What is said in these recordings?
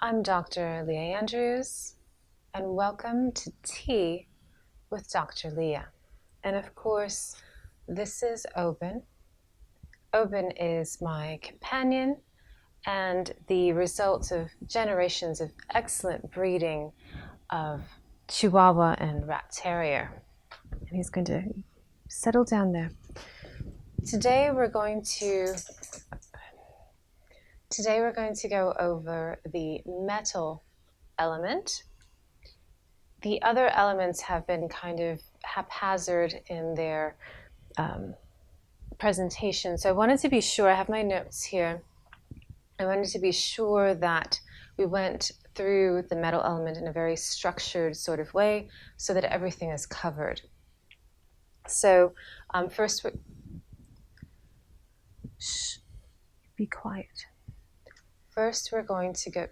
I'm Dr. Leah Andrews, and welcome to Tea with Dr. Leah. And of course, this is Oben. Oben is my companion and the result of generations of excellent breeding of Chihuahua and Rat Terrier. And he's going to settle down there. Today we're going to go over the metal element. The other elements have been kind of haphazard in their presentation. So I wanted to be sure, I have my notes here, I wanted to be sure that we went through the metal element in a very structured sort of way so that everything is covered. So first, shh, be quiet. First we're going to go,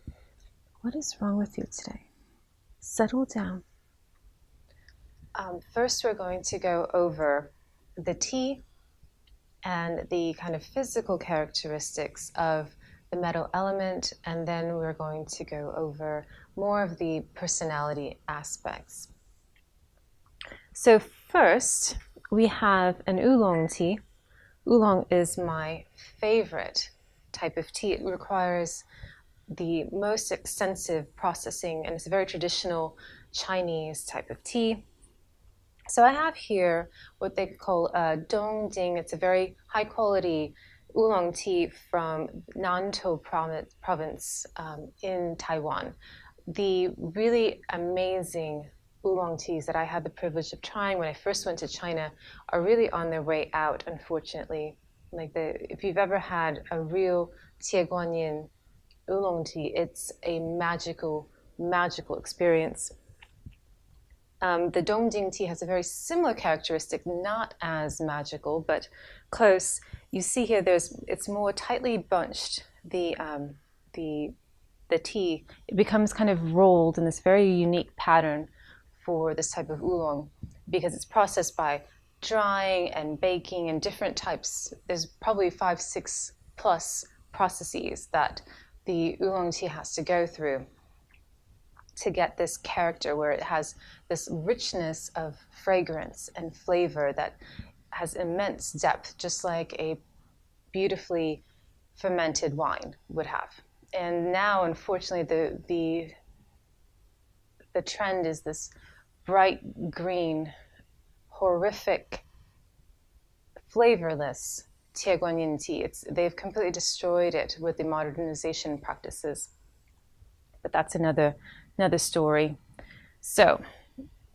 what is wrong with you today? Settle down. First we're going to go over the tea and the kind of physical characteristics of the metal element, and then we're going to go over more of the personality aspects. So first, we have an oolong tea. Oolong is my favorite type of tea. It requires the most extensive processing, and it's a very traditional Chinese type of tea. So I have here what they call Dongding. It's a very high quality oolong tea from Nantou province in Taiwan. The really amazing oolong teas that I had the privilege of trying when I first went to China are really on their way out, unfortunately. If you've ever had a real Tieguanyin oolong tea, it's a magical experience. The Dongding tea has a very similar characteristic, not as magical, but close. You see here, it's more tightly bunched. The tea, it becomes kind of rolled in this very unique pattern for this type of oolong because it's processed by drying and baking and different types. There's probably 5, 6 plus processes that the oolong tea has to go through to get this character where it has this richness of fragrance and flavor that has immense depth, just like a beautifully fermented wine would have. And now, unfortunately, the trend is this bright green, horrific, flavorless Tieguanyin tea. They've completely destroyed it with the modernization practices. But that's another story. So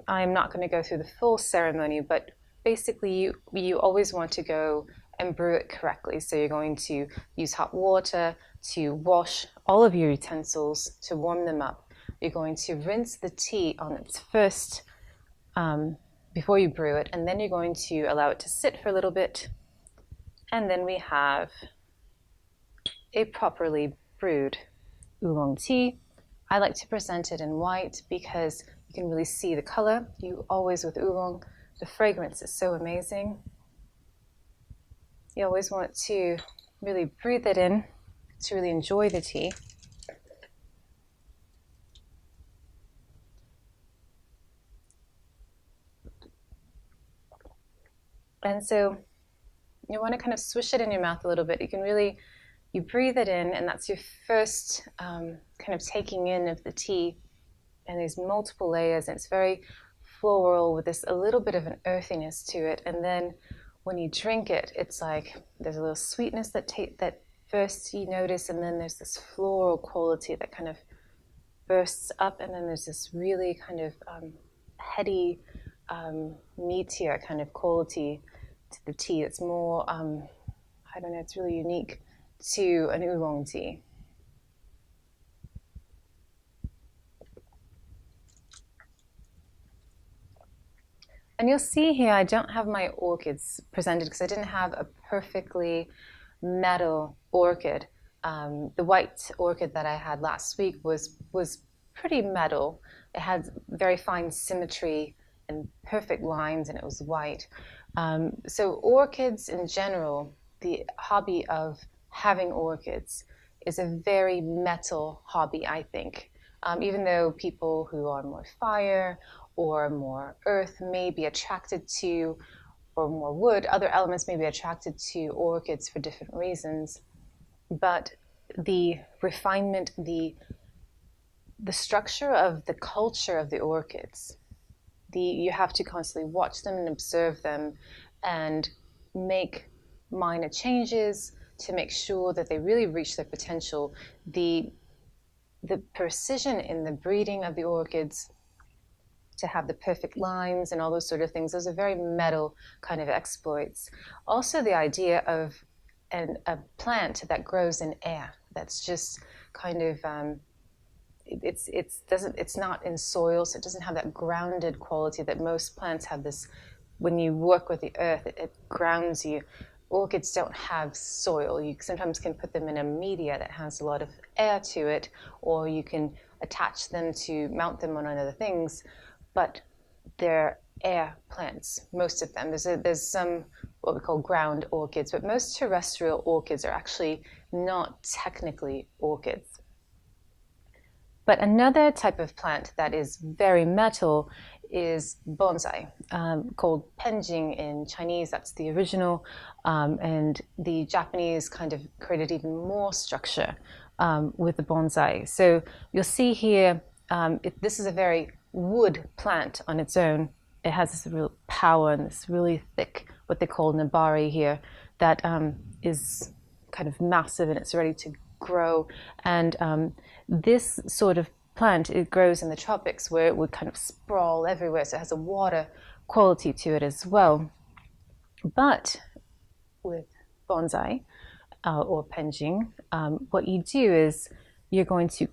I'm not going to go through the full ceremony, but basically you always want to go and brew it correctly. So you're going to use hot water to wash all of your utensils to warm them up. You're going to rinse the tea on its first before you brew it, and then you're going to allow it to sit for a little bit. And then we have a properly brewed oolong tea. I like to present it in white because you can really see the color. You always, with oolong, the fragrance is so amazing. You always want to really breathe it in to really enjoy the tea. And so you want to kind of swish it in your mouth a little bit. You breathe it in, and that's your first kind of taking in of the tea, and there's multiple layers, and it's very floral with this a little bit of an earthiness to it. And then when you drink it, it's like there's a little sweetness that first you notice, and then there's this floral quality that kind of bursts up, and then there's this really kind of heady, meatier kind of quality to the tea. It's more, I don't know, it's really unique to an oolong tea. And you'll see here, I don't have my orchids presented because I didn't have a perfectly metal orchid. The white orchid that I had last week was pretty metal. It had very fine symmetry and perfect lines, and it was white. So orchids in general, the hobby of having orchids is a very metal hobby, I think. Even though people who are more fire or more earth may be attracted to, or more wood, other elements may be attracted to orchids for different reasons. But the refinement, the structure of the culture of the orchids, you have to constantly watch them and observe them and make minor changes to make sure that they really reach their potential. The precision in the breeding of the orchids, to have the perfect lines and all those sort of things, those are very metal kind of exploits. Also the idea of a plant that grows in air, that's just kind of it's not in soil, so it doesn't have that grounded quality that most plants have. This, when you work with the earth, it grounds you. Orchids don't have soil. You sometimes can put them in a media that has a lot of air to it, or you can attach them to mount them on other things, but they're air plants, most of them. There's some what we call ground orchids, but most terrestrial orchids are actually not technically orchids. But another type of plant that is very metal is bonsai, called penjing in Chinese. That's the original, and the Japanese kind of created even more structure with the bonsai. So you'll see here, this is a very wood plant on its own. It has this real power and this really thick, what they call nabari here, that is kind of massive and it's ready to grow. And this sort of plant, it grows in the tropics where it would kind of sprawl everywhere, so it has a water quality to it as well. But with bonsai or penjing, what you do is you're going to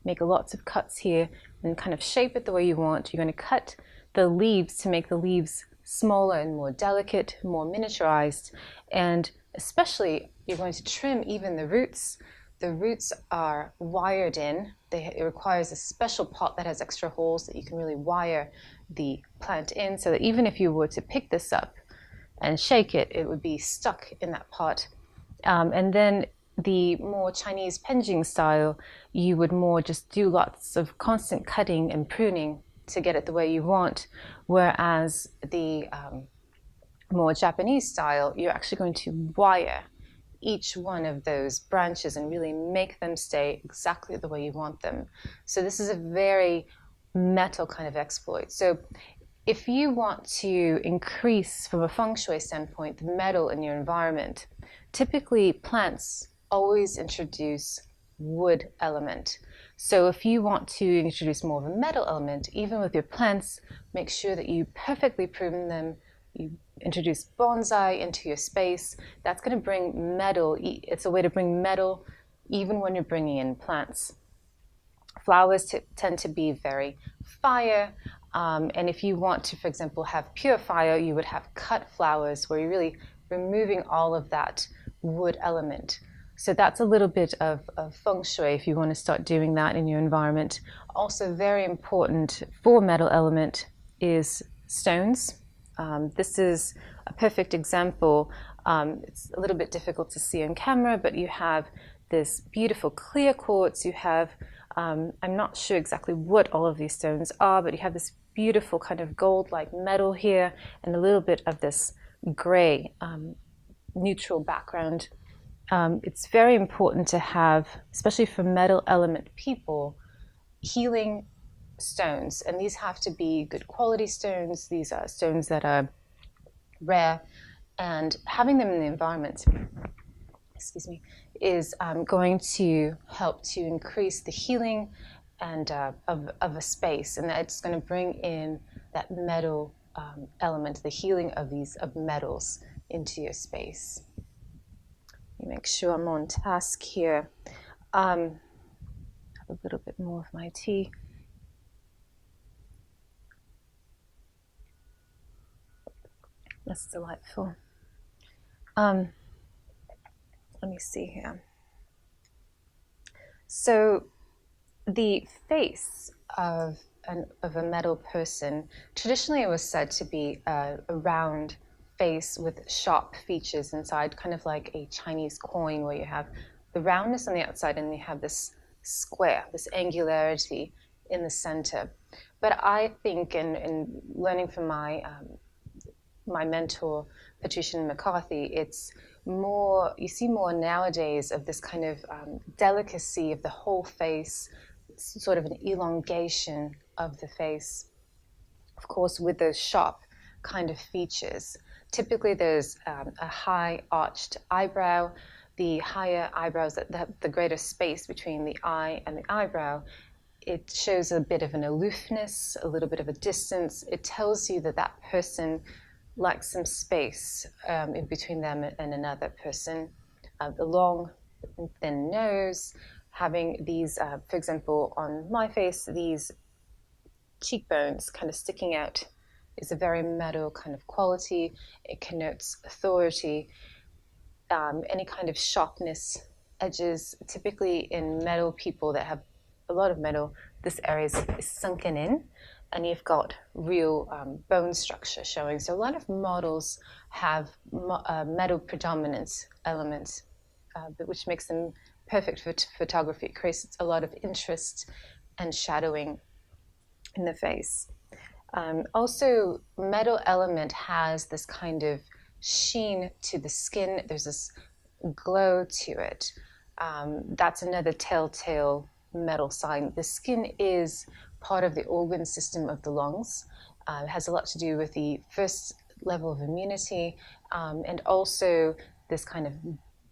make lots of cuts here and kind of shape it the way you want. You're going to cut the leaves to make the leaves smaller and more delicate, more miniaturized, and especially you're going to trim even the roots. The roots are wired in. It requires a special pot that has extra holes that you can really wire the plant in, so that even if you were to pick this up and shake it, it would be stuck in that pot. And then the more Chinese penjing style, you would more just do lots of constant cutting and pruning to get it the way you want, whereas the more Japanese style, you're actually going to wire each one of those branches and really make them stay exactly the way you want them. So this is a very metal kind of exploit. So if you want to increase, from a feng shui standpoint, the metal in your environment, typically plants always introduce wood element. So if you want to introduce more of a metal element, even with your plants, make sure that you perfectly prune them. You introduce bonsai into your space. That's going to bring metal. It's a way to bring metal even when you're bringing in plants. Flowers tend to be very fire, and if you want to, for example, have pure fire, you would have cut flowers where you're really removing all of that wood element. So that's a little bit of feng shui if you want to start doing that in your environment. Also very important for metal element is stones. This is a perfect example. It's a little bit difficult to see on camera, but you have this beautiful clear quartz. You have, I'm not sure exactly what all of these stones are, but you have this beautiful kind of gold-like metal here and a little bit of this gray neutral background. It's very important to have, especially for metal element people, healing stones, and these have to be good quality stones. These are stones that are rare, and having them in the environment, excuse me, is going to help to increase the healing and of a space, and it's going to bring in that metal element, the healing of these metals into your space. Let me make sure I'm on task here. Have a little bit more of my tea. That's delightful. Let me see here. So the face of a metal person, traditionally it was said to be a round face with sharp features inside, kind of like a Chinese coin where you have the roundness on the outside, and you have this square, this angularity in the center. But I think, in learning from my mentor, Patricia McCarthy, it's more, you see more nowadays of this kind of delicacy of the whole face, sort of an elongation of the face, of course, with those sharp kind of features. Typically, there's a high arched eyebrow. The higher eyebrows, the greater space between the eye and the eyebrow, it shows a bit of an aloofness, a little bit of a distance. It tells you that that person lacks some space in between them and another person. The long, thin nose, having these, for example, on my face, these cheekbones kind of sticking out is a very metal kind of quality. It connotes authority. Any kind of sharpness, edges, typically in metal people that have a lot of metal, this area is sunken in, and you've got real bone structure showing. So a lot of models have metal predominant elements, which makes them perfect for photography. It creates a lot of interest and shadowing in the face. Also, metal element has this kind of sheen to the skin. There's this glow to it. That's another telltale metal sign. The skin is part of the organ system of the lungs. It has a lot to do with the first level of immunity, and also this kind of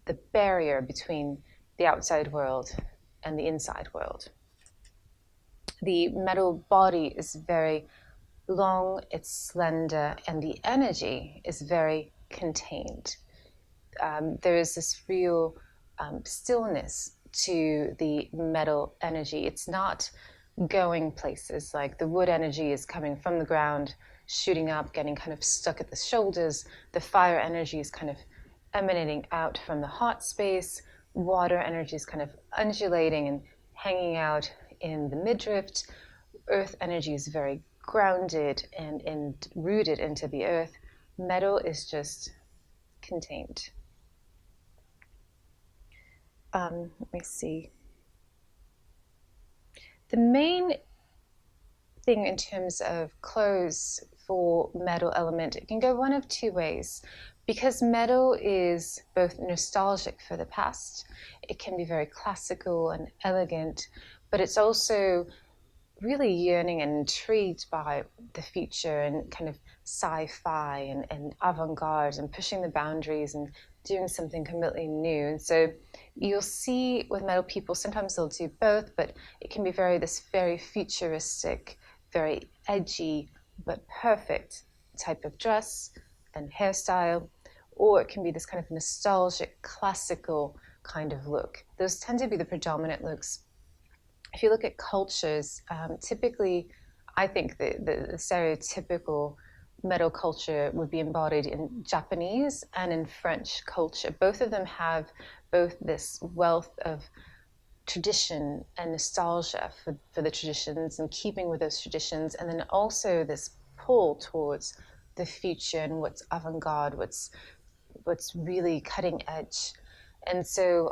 the barrier between the outside world and the inside world. The metal body is very long, it's slender, and the energy is very contained. There is this real stillness to the metal energy. It's not going places. Like the wood energy is coming from the ground, shooting up, getting kind of stuck at the shoulders. The fire energy is kind of emanating out from the heart space. Water energy is kind of undulating and hanging out in the midriff. Earth energy is very grounded and rooted into the earth. Metal is just contained. Let me see. The main thing in terms of clothes for metal element, it can go one of two ways. Because metal is both nostalgic for the past, it can be very classical and elegant, but it's also really yearning and intrigued by the future and kind of sci-fi and avant-garde and pushing the boundaries and doing something completely new. And so you'll see with metal people, sometimes they'll do both, but it can be this very futuristic, very edgy, but perfect type of dress and hairstyle, or it can be this kind of nostalgic, classical kind of look. Those tend to be the predominant looks. If you look at cultures, typically, I think the stereotypical metal culture would be embodied in Japanese and in French culture. Both of them have both this wealth of tradition and nostalgia for the traditions and keeping with those traditions, and then also this pull towards the future and what's avant-garde, what's really cutting edge. And so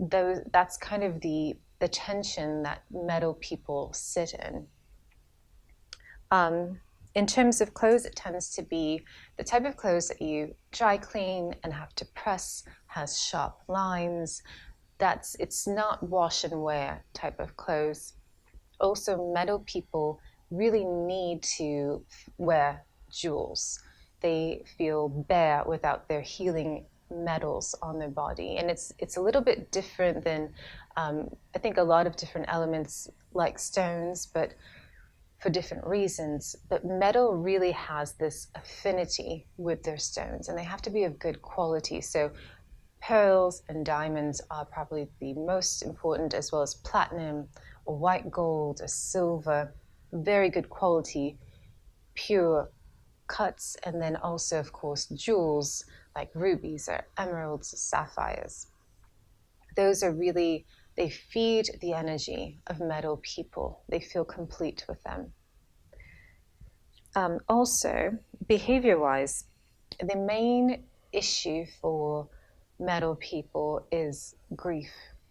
that's kind of the tension that metal people sit in. In terms of clothes, it tends to be the type of clothes that you dry clean and have to press, has sharp lines. It's not wash and wear type of clothes. Also, metal people really need to wear jewels. They feel bare without their healing metals on their body. And it's a little bit different than, I think, a lot of different elements like stones, but for different reasons. But metal really has this affinity with their stones, and they have to be of good quality. So pearls and diamonds are probably the most important, as well as platinum or white gold or silver, very good quality, pure cuts, and then also, of course, jewels like rubies or emeralds or sapphires. Those are really, they feed the energy of metal people. They feel complete with them. Also, behavior-wise, the main issue for metal people is grief.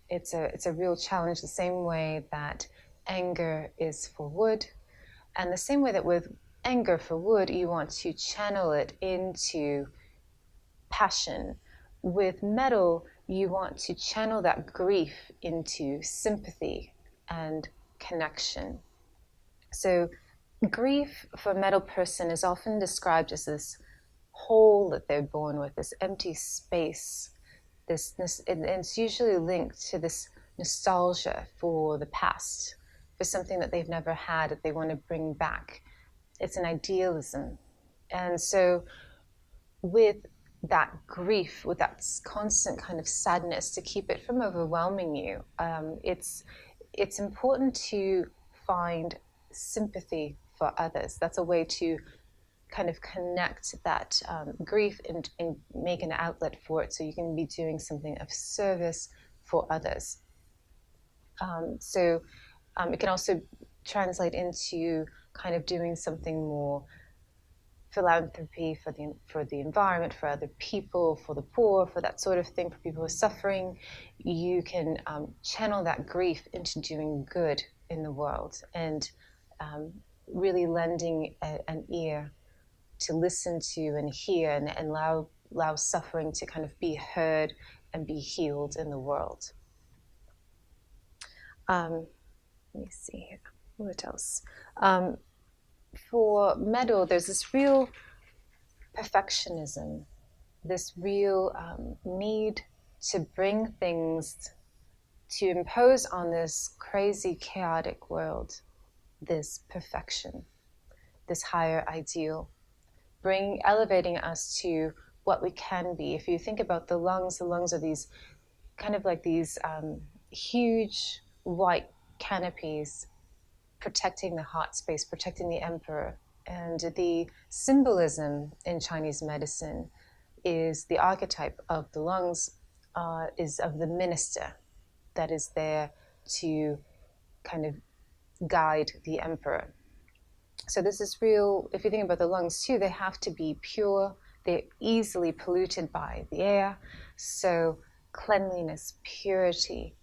It's a real challenge, the same way that anger is for wood, and the same way that with anger for wood, you want to channel it into passion. With metal, you want to channel that grief into sympathy and connection. So grief for a metal person is often described as this hole that they're born with, this empty space. And it's usually linked to this nostalgia for the past, for something that they've never had that they want to bring back. It's an idealism. And so with that grief, with that constant kind of sadness, to keep it from overwhelming you, it's important to find sympathy for others. That's a way to kind of connect that grief and make an outlet for it, so you can be doing something of service for others. It can also translate into kind of doing something more philanthropy for the environment, for other people, for the poor, for that sort of thing, for people who are suffering. You can channel that grief into doing good in the world, and really lending an ear to listen to and hear, and allow suffering to kind of be heard and be healed in the world. Let me see here. What else? For metal, there's this real perfectionism, this real need to bring things, to impose on this crazy, chaotic world, this perfection, this higher ideal, elevating us to what we can be. If you think about the lungs are these kind of like these huge white canopies protecting the heart space, protecting the emperor. And the symbolism in Chinese medicine is the archetype of the lungs, is of the minister that is there to kind of guide the emperor. So this is real. If you think about the lungs too, they have to be pure. They're easily polluted by the air. So cleanliness, purity,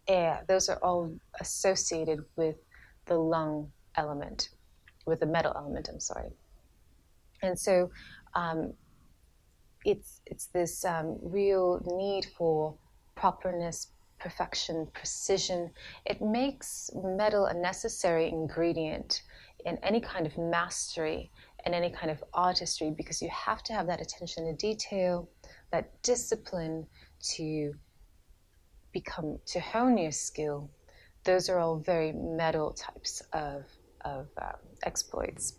air, those are all associated with the lung element, with the metal element, I'm sorry. And so it's this real need for properness, perfection, precision. It makes metal a necessary ingredient in any kind of mastery and any kind of artistry, because you have to have that attention to detail, that discipline to hone your skill. Those are all very metal types of exploits.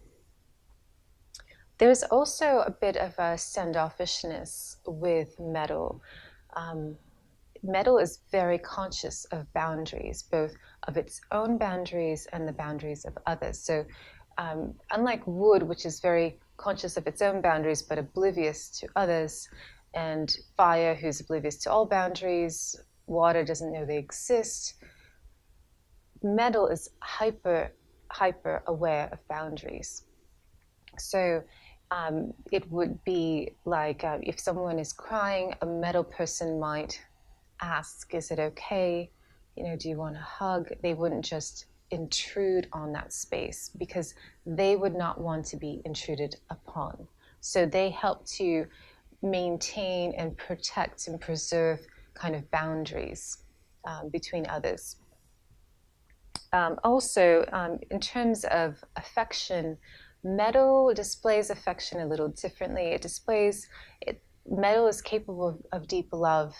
There's also a bit of a standoffishness with metal. Metal is very conscious of boundaries, both of its own boundaries and the boundaries of others. So unlike wood, which is very conscious of its own boundaries but oblivious to others, and fire, who's oblivious to all boundaries, water doesn't know they exist, metal is hyper aware of boundaries. So it would be like if someone is crying, a metal person might ask, is it okay? Do you want a hug? They wouldn't just intrude on that space, because they would not want to be intruded upon. So they help to maintain and protect and preserve kind of boundaries between others. Also, in terms of affection, metal displays affection a little differently. Metal is capable of deep love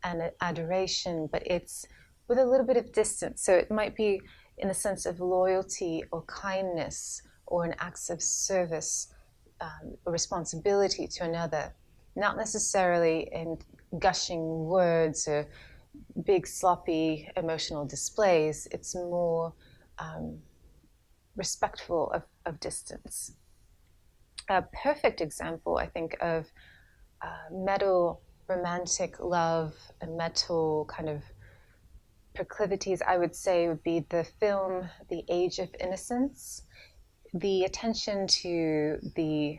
and adoration, but it's with a little bit of distance. So it might be in the sense of loyalty or kindness or an act of service or responsibility to another, not necessarily in gushing words or big sloppy emotional displays. It's more respectful of distance. A perfect example, I think, of metal romantic love and metal kind of proclivities, I would say, would be the film The Age of Innocence. The attention to the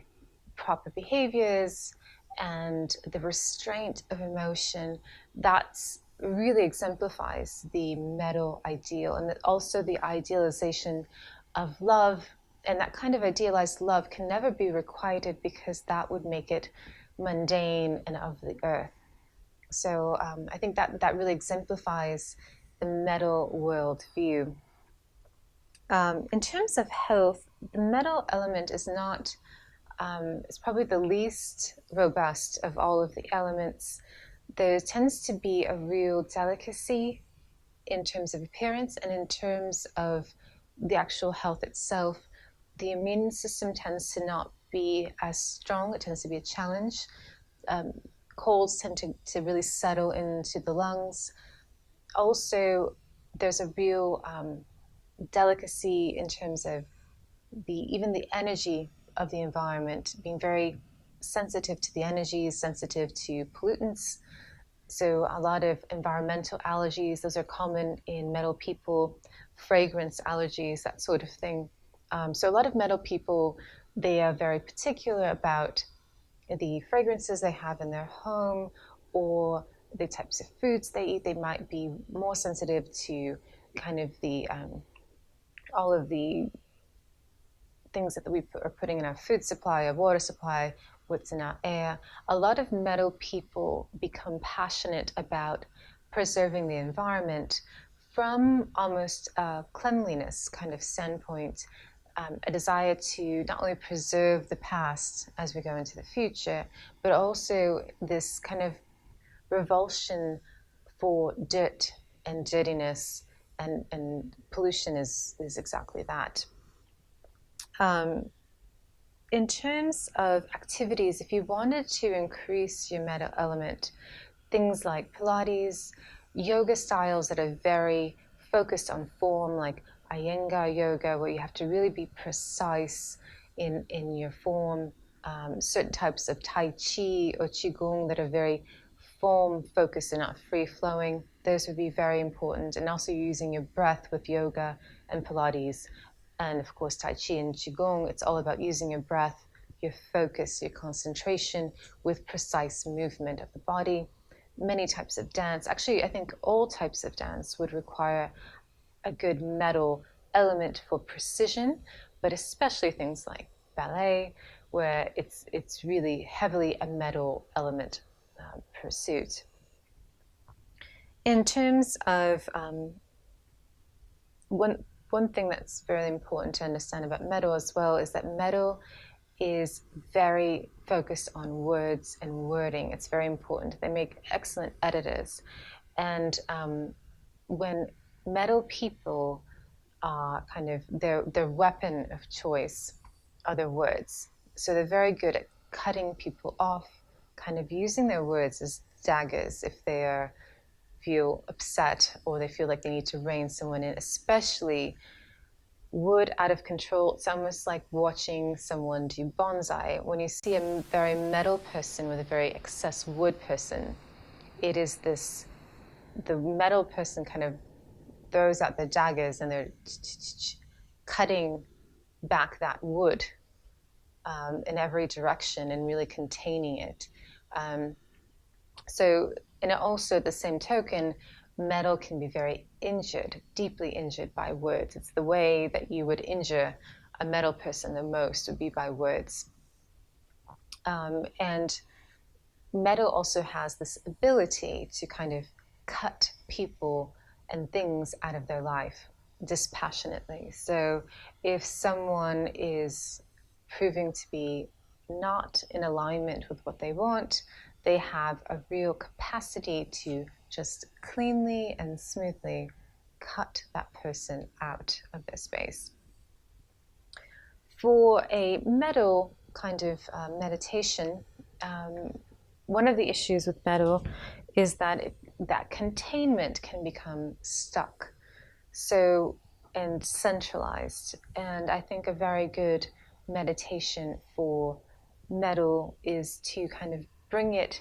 proper behaviors and the restraint of emotion, that's really exemplifies the metal ideal, and also the idealization of love. And that kind of idealized love can never be requited, because that would make it mundane and of the earth. So I think that really exemplifies the metal worldview. In terms of health, the metal element is not, it's probably the least robust of all of the elements. There tends to be a real delicacy in terms of appearance and in terms of the actual health itself. The immune system tends to not be as strong, it tends to be a challenge. Colds tend to really settle into the lungs. Also, there's a real delicacy in terms of even the energy of the environment, being very sensitive to the energies, sensitive to pollutants. So a lot of environmental allergies, those are common in metal people, fragrance allergies, that sort of thing. So a lot of metal people, they are very particular about the fragrances they have in their home, or the types of foods they eat. They might be more sensitive to kind of the all of the things that we are putting in our food supply, our water supply, what's in our air. A lot of metal people become passionate about preserving the environment from almost a cleanliness kind of standpoint, a desire to not only preserve the past as we go into the future, but also this kind of revulsion for dirt and dirtiness, and pollution is exactly that. In terms of activities, if you wanted to increase your metal element, things like Pilates, yoga styles that are very focused on form, like Iyengar yoga, where you have to really be precise in your form, certain types of Tai Chi or Qigong that are very form focused and not free flowing, those would be very important. And also using your breath with yoga and Pilates. And of course, Tai Chi and Qigong, it's all about using your breath, your focus, your concentration with precise movement of the body. Many types of dance, actually, I think all types of dance would require a good metal element for precision, but especially things like ballet, where it's really heavily a metal element pursuit. In terms of one thing that's very important to understand about metal as well is that metal is very focused on words and wording. It's very important. They make excellent editors. And when metal people are kind of, their weapon of choice are their words. So they're very good at cutting people off, kind of using their words as daggers if they feel upset or they feel like they need to rein someone in, especially wood out of control. It's almost like watching someone do bonsai. When you see a very metal person with a very excess wood person, it is this, the metal person kind of throws out their daggers and they're cutting back that wood in every direction and really containing it. So, and also at the same token, metal can be very injured, deeply injured by words. It's the way that you would injure a metal person the most would be by words. And metal also has this ability to kind of cut people and things out of their life dispassionately. So if someone is proving to be not in alignment with what they want, they have a real capacity to just cleanly and smoothly cut that person out of their space. For a metal kind of meditation, one of the issues with metal is that that containment can become stuck, so, and centralized. And I think a very good meditation for metal is to kind of bring it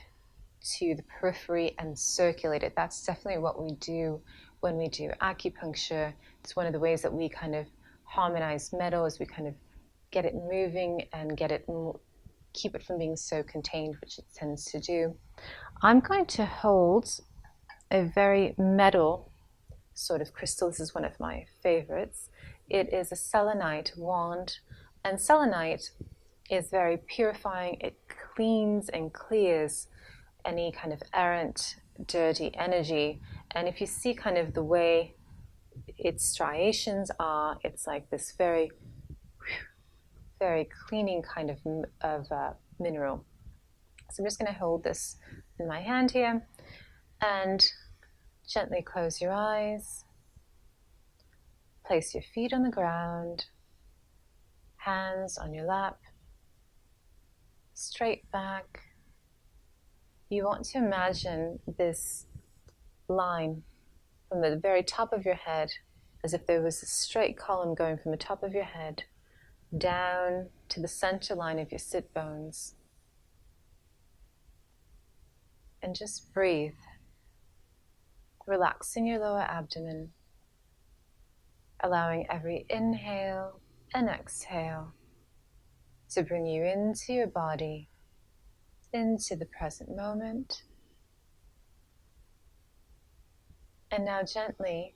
to the periphery and circulate it. That's definitely what we do when we do acupuncture. It's one of the ways that we kind of harmonize metal, is we kind of get it moving and get it keep it from being so contained, which it tends to do. I'm going to hold a very metal sort of crystal. This is one of my favorites. It is a selenite wand, and selenite is very purifying. It cleans and clears any kind of errant, dirty energy. And if you see kind of the way its striations are, it's like this very, very cleaning kind of mineral. So I'm just going to hold this in my hand here and gently close your eyes. Place your feet on the ground, hands on your lap, straight back. You want to imagine this line from the very top of your head, as if there was a straight column going from the top of your head down to the center line of your sit bones. And just breathe, relaxing your lower abdomen, allowing every inhale and exhale to bring you into your body, into the present moment. And now gently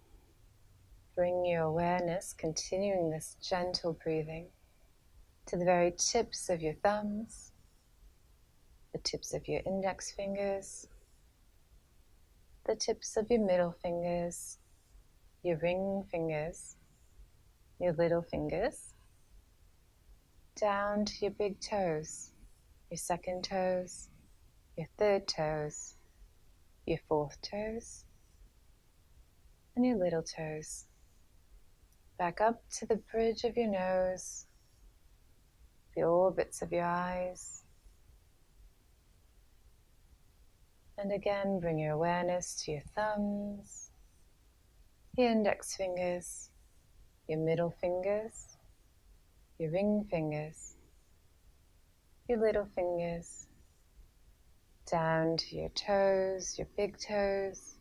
bring your awareness, continuing this gentle breathing, to the very tips of your thumbs, the tips of your index fingers, the tips of your middle fingers, your ring fingers, your little fingers, down to your big toes, your second toes, your third toes, your fourth toes, and your little toes. Back up to the bridge of your nose, the orbits of your eyes. And again, bring your awareness to your thumbs, your index fingers, your middle fingers, your ring fingers, your little fingers, down to your toes, your big toes,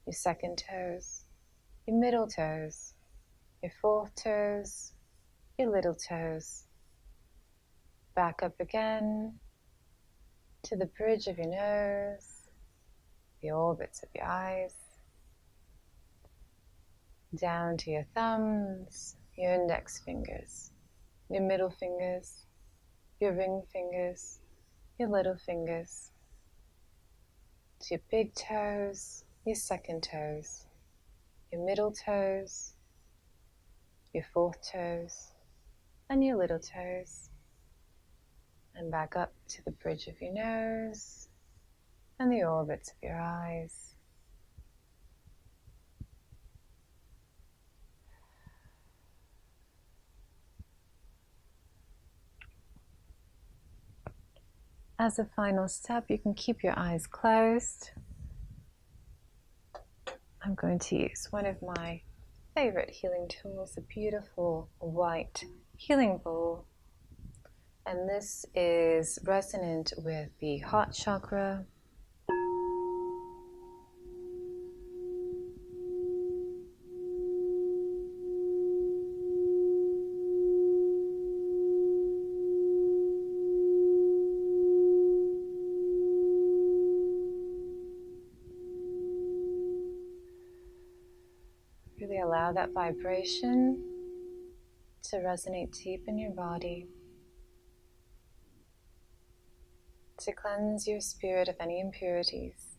your second toes, your middle toes, your fourth toes, your little toes. Back up again to the bridge of your nose, the orbits of your eyes, down to your thumbs, your index fingers, your middle fingers, your ring fingers, your little fingers, to your big toes, your second toes, your middle toes, your fourth toes, and your little toes. And back up to the bridge of your nose and the orbits of your eyes. As a final step, you can keep your eyes closed. I'm going to use one of my favorite healing tools, a beautiful white healing bowl. And this is resonant with the heart chakra. Really allow that vibration to resonate deep in your body, to cleanse your spirit of any impurities,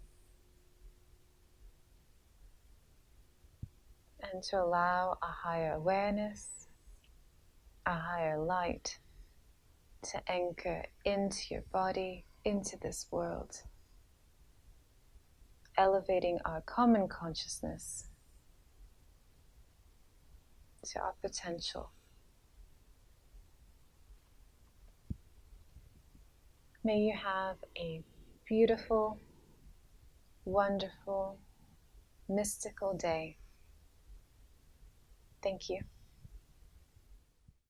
and to allow a higher awareness, a higher light to anchor into your body, into this world, elevating our common consciousness to our potential. May you have a beautiful, wonderful, mystical day. Thank you.